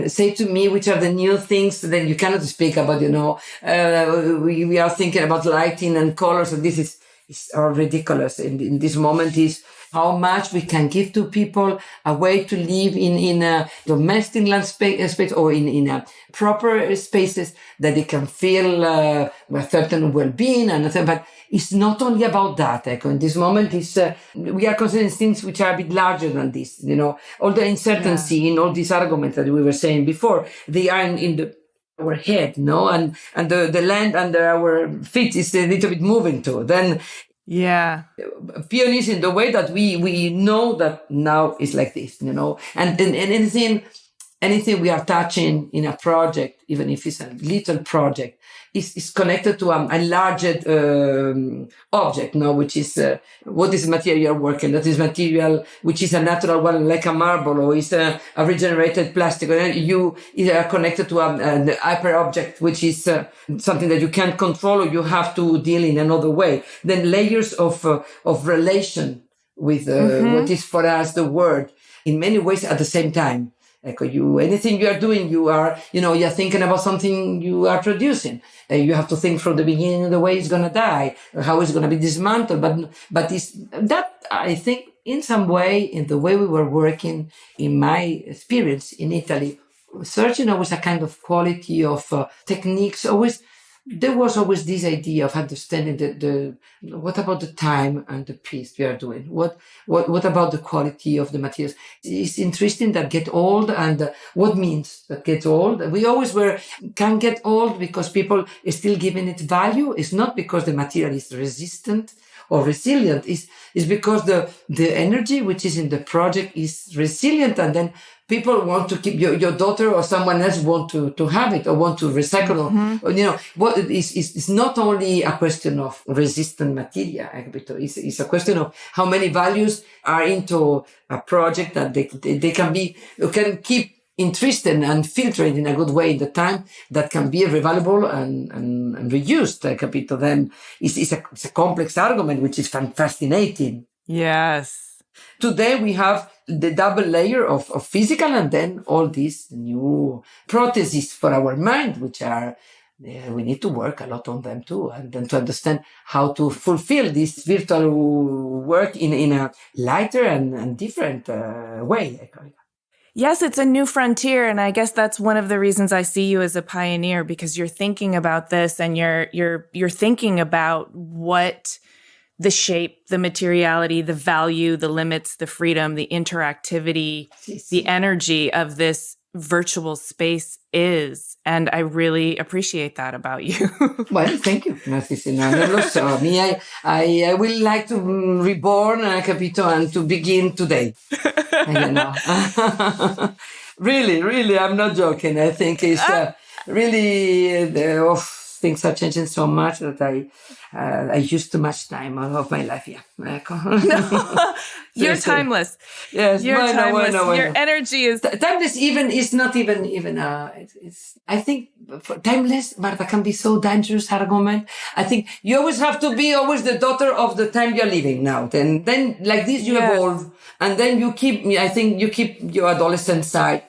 say to me, which are the new things. Then you cannot speak about, we are thinking about lighting and colors. And this is all ridiculous. In this moment is how much we can give to people a way to live in a domestic land space or in a proper spaces that they can feel a certain well-being but it's not only about that. In this moment, we are considering things which are a bit larger than this. All the uncertainty in all these arguments that we were saying before, they are in our head, and the land under our feet is a little bit moving too. Then, pioneers in the way that we know that now is like this, and anything we are touching in a project, even if it's a little project, is connected to a larger object, which is what is material you're working. That is material which is a natural one, like a marble, or is a regenerated plastic. You are connected to a hyper object, which is something that you can't control, or you have to deal in another way. Then layers of relation with what is for us the word in many ways at the same time. Anything you are doing, you're thinking about something you are producing. You have to think from the beginning the way it's going to die, how it's going to be dismantled. But it's that, I think, in some way, in the way we were working, in my experience in Italy, searching always a kind of quality of techniques, always there was always this idea of understanding the what about the time and the piece we are doing? What about the quality of the materials? It's interesting that get old, and what means that get old? We always can get old because people are still giving it value. It's not because the material is resistant or resilient. It's because the energy which is in the project is resilient, and then people want to keep your daughter or someone else want to have it or want to recycle. Mm-hmm. Or, it's not only a question of resistant material. It's a question of how many values are into a project that they can keep interested and filtered in a good way in the time that can be revaluable and reused. Then it's a complex argument, which is fascinating. Yes. Today we have the double layer of physical and then all these new prostheses for our mind, which are, we need to work a lot on them too. And then to understand how to fulfill this virtual work in a lighter and different way. Yes, it's a new frontier. And I guess that's one of the reasons I see you as a pioneer, because you're thinking about this and you're thinking about what the shape, the materiality, the value, the limits, the freedom, the interactivity, the energy of this virtual space is. And I really appreciate that about you. Well, thank you. I will like to reborn Capito and to begin today. Really, I'm not joking. I think it's really things are changing so much that I use too much time of my life. Yeah. You're timeless. Yes, you're timeless. Your energy is timeless. It's not even. It's. I think timeless, Marta, can be so dangerous argument. I think you always have to be always the daughter of the time you're living now. Then like this you evolve, and then you keep. I think you keep your adolescent side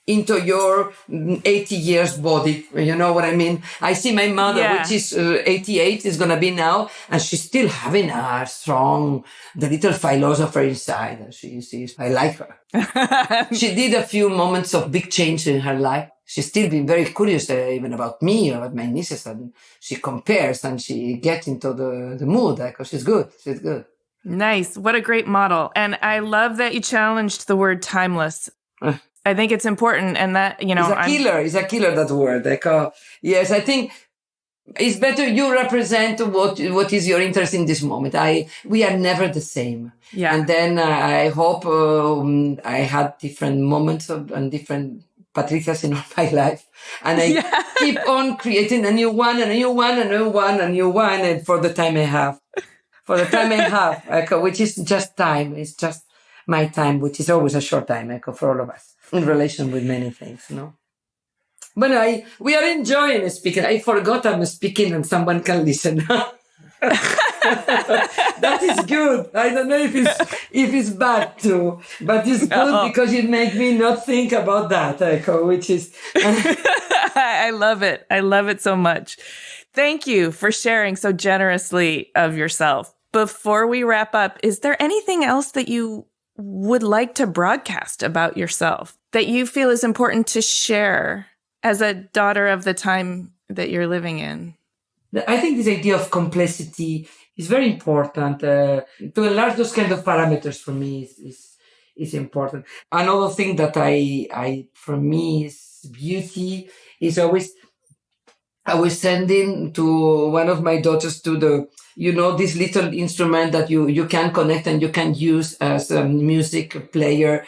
into your 80 years body. You know what I mean? I see my mother, which is 88, is going to be now, and she's still having a strong, the little philosopher inside. I like her. She did a few moments of big change in her life. She's still been very curious even about me, about my nieces, and she compares and she gets into the mood. She's good. She's good. Nice. What a great model. And I love that you challenged the word timeless. I think it's important, and that, It's a killer, that word. Yes, I think it's better you represent what is your interest in this moment. We are never the same. Yeah. And then I hope I had different moments and different Patricias in all my life. And I keep on creating a new one, and a new one, and a new one, and a new one, and for the time I have. Which is just time. It's just my time, which is always a short time, for all of us. In relation with many things, no? But we are enjoying speaking. I forgot I'm speaking and someone can listen. That is good. I don't know if it's bad too, but it's good because it makes me not think about that, which is... I love it. I love it so much. Thank you for sharing so generously of yourself. Before we wrap up, is there anything else that you would like to broadcast about yourself that you feel is important to share as a daughter of the time that you're living in? I think this idea of complexity is very important. To enlarge those kind of parameters for me is important. Another thing that for me is beauty is always, I was sending to one of my daughters to this little instrument that you can connect and you can use as a music player,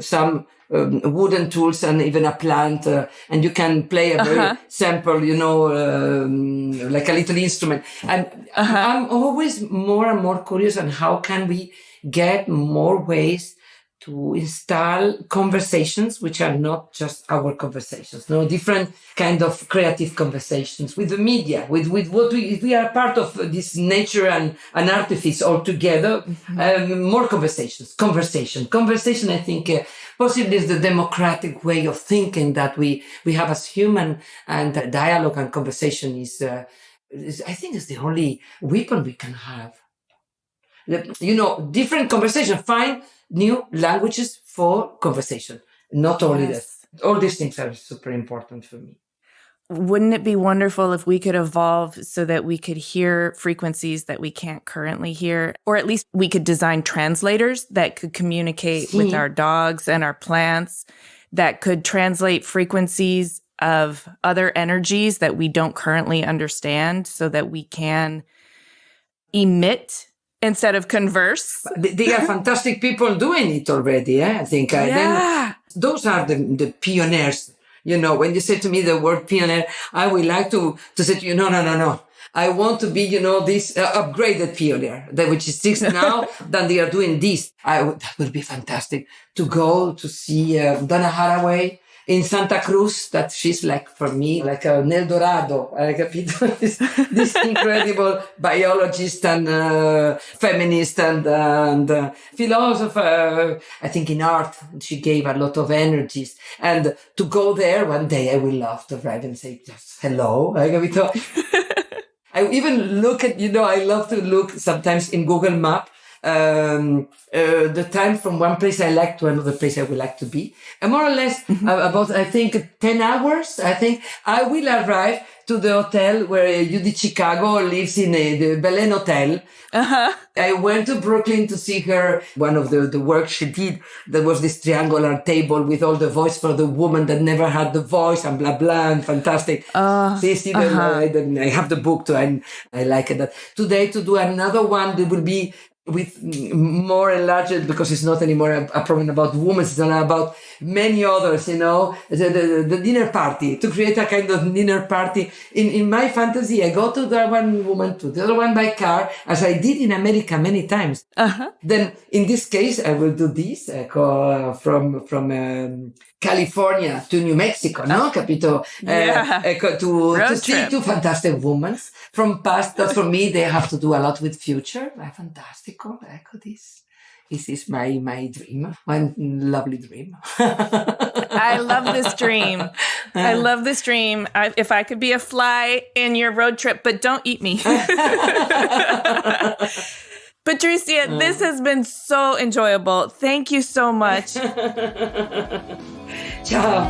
some wooden tools and even a plant, and you can play a very simple, like a little instrument. And I'm always more and more curious on how can we get more ways to install conversations which are not just our conversations, different kind of creative conversations with the media, with what we are part of this nature and artifice all together. More conversation. I think possibly is the democratic way of thinking that we have as human, and dialogue and conversation is I think is the only weapon we can have. Different conversation, find new languages for conversation. Not only that. All these things are super important for me. wouldn't it be wonderful if we could evolve so that we could hear frequencies that we can't currently hear? Or at least we could design translators that could communicate with our dogs and our plants, that could translate frequencies of other energies that we don't currently understand so that we can emit instead of converse. They are fantastic people doing it already, I think. Then those are the pioneers. You know, when you say to me the word pioneer, I would like to say to you, no. I want to be, this upgraded pioneer, which is 6 now, then they are doing this. That would be fantastic to go to see Donna Haraway in Santa Cruz, that she's like, for me, like an El Dorado, this incredible biologist and feminist and philosopher. I think in art, she gave a lot of energies. And to go there one day, I will love to arrive and say, just hello. I even look at, I love to look sometimes in Google Maps, the time from one place I like to another place I would like to be. And more or less about, I think, 10 hours, I think I will arrive to the hotel where Judy Chicago lives in the Belen Hotel. I went to Brooklyn to see her. One of the work she did, there was this triangular table with all the voice for the woman that never had the voice and blah, blah, and fantastic. I have the book too, and I like it. Today to do another one, there will be with more enlarged, because it's not anymore a problem about women, it's about many others, the dinner party, to create a kind of dinner party. In my fantasy, I go to the one woman, to the other one by car, as I did in America many times. Then in this case, I will do this, from California to New Mexico, Capito? To see 2 fantastic women from past that for me, they have to do a lot with future. Fantastico. This is my dream, my lovely dream. I love this dream. I love this dream. If I could be a fly in your road trip, but don't eat me. Patricia, this has been so enjoyable. Thank you so much. Ciao.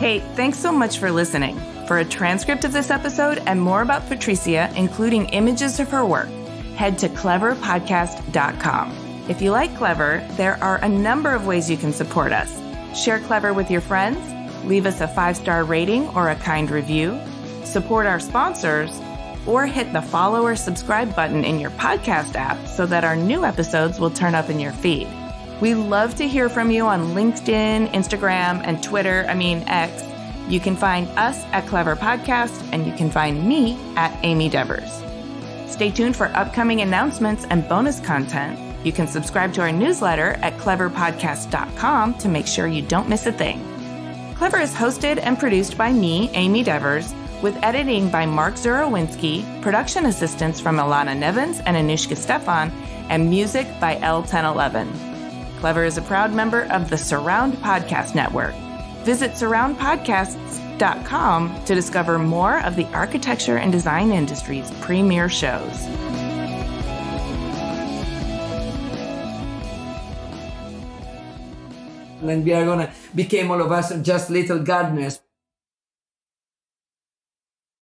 Hey, thanks so much for listening. For a transcript of this episode and more about Patricia, including images of her work, head to cleverpodcast.com. If you like Clever, there are a number of ways you can support us. Share Clever with your friends, leave us a 5-star rating or a kind review, support our sponsors, or hit the follow or subscribe button in your podcast app so that our new episodes will turn up in your feed. We love to hear from you on LinkedIn, Instagram, and Twitter, X. You can find us at Clever Podcast, and you can find me at Amy Devers. Stay tuned for upcoming announcements and bonus content. You can subscribe to our newsletter at cleverpodcast.com to make sure you don't miss a thing. Clever is hosted and produced by me, Amy Devers, with editing by Mark Zurowinski, production assistance from Alana Nevins and Anushka Stefan, and music by L1011. Clever is a proud member of the Surround Podcast Network. Visit surroundpodcasts.com to discover more of the architecture and design industry's premier shows. And we are going to become all of us just little gardeners.